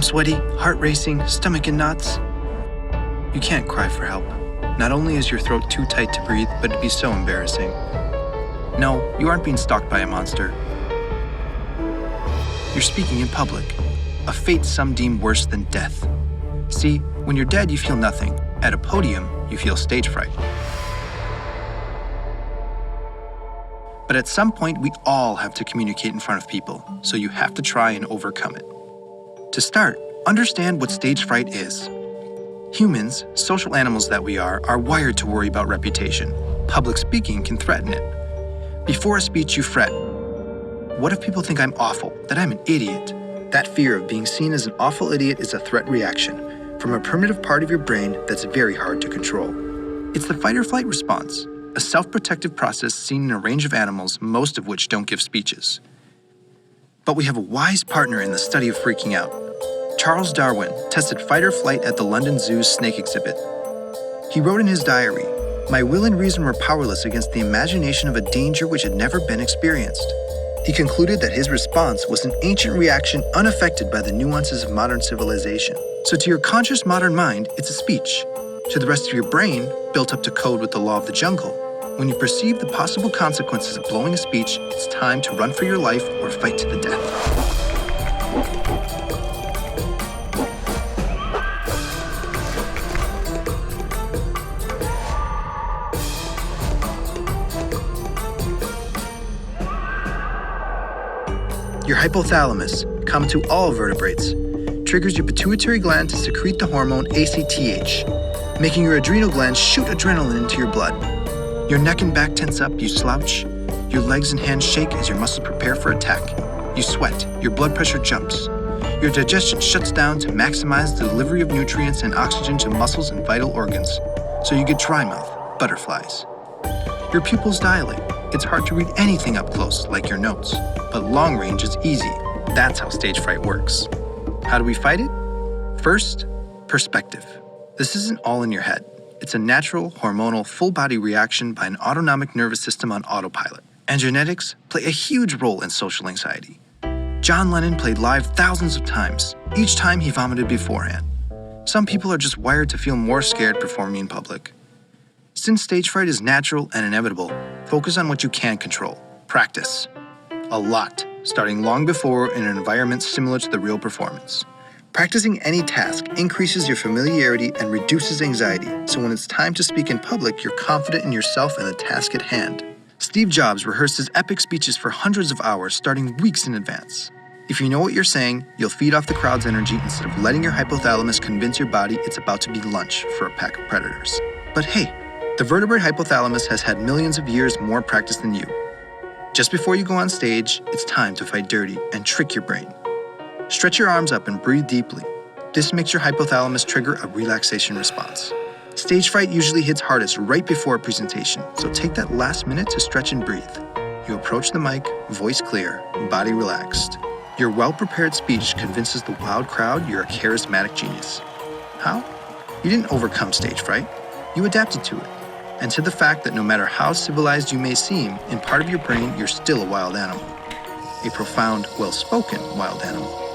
I'm sweaty, heart racing, stomach in knots. You can't cry for help. Not only is your throat too tight to breathe, but it'd be so embarrassing. No, you aren't being stalked by a monster. You're speaking in public, a fate some deem worse than death. See, when you're dead, you feel nothing. At a podium, you feel stage fright. But at some point, we all have to communicate in front of people, so you have to try and overcome it. To start, understand what stage fright is. Humans, social animals that we are wired to worry about reputation. Public speaking can threaten it. Before a speech, you fret. What if people think I'm awful, that I'm an idiot? That fear of being seen as an awful idiot is a threat reaction from a primitive part of your brain that's very hard to control. It's the fight or flight response, a self-protective process seen in a range of animals, most of which don't give speeches. But we have a wise partner in the study of freaking out. Charles Darwin tested fight or flight at the London Zoo's snake exhibit. He wrote in his diary, "My will and reason were powerless against the imagination of a danger which had never been experienced." He concluded that his response was an ancient reaction unaffected by the nuances of modern civilization. So to your conscious modern mind, it's a speech. To the rest of your brain, built up to code with the law of the jungle, when you perceive the possible consequences of blowing a speech, it's time to run for your life or fight to the death. Your hypothalamus, common to all vertebrates, triggers your pituitary gland to secrete the hormone ACTH, making your adrenal glands shoot adrenaline into your blood. Your neck and back tense up, you slouch. Your legs and hands shake as your muscles prepare for attack. You sweat, your blood pressure jumps. Your digestion shuts down to maximize the delivery of nutrients and oxygen to muscles and vital organs. So you get dry mouth, butterflies. Your pupils dilate. It's hard to read anything up close, like your notes. But long range is easy. That's how stage fright works. How do we fight it? First, perspective. This isn't all in your head. It's a natural, hormonal, full-body reaction by an autonomic nervous system on autopilot. And genetics play a huge role in social anxiety. John Lennon played live thousands of times. Each time he vomited beforehand. Some people are just wired to feel more scared performing in public. Since stage fright is natural and inevitable, focus on what you can control. Practice. A lot, starting long before in an environment similar to the real performance. Practicing any task increases your familiarity and reduces anxiety, so when it's time to speak in public, you're confident in yourself and the task at hand. Steve Jobs rehearsed his epic speeches for hundreds of hours, starting weeks in advance. If you know what you're saying, you'll feed off the crowd's energy instead of letting your hypothalamus convince your body it's about to be lunch for a pack of predators. But hey, the vertebrate hypothalamus has had millions of years more practice than you. Just before you go on stage, it's time to fight dirty and trick your brain. Stretch your arms up and breathe deeply. This makes your hypothalamus trigger a relaxation response. Stage fright usually hits hardest right before a presentation, so take that last minute to stretch and breathe. You approach the mic, voice clear, body relaxed. Your well-prepared speech convinces the wild crowd you're a charismatic genius. How? You didn't overcome stage fright. You adapted to it. And to the fact that no matter how civilized you may seem, in part of your brain, you're still a wild animal. A profound, well-spoken wild animal.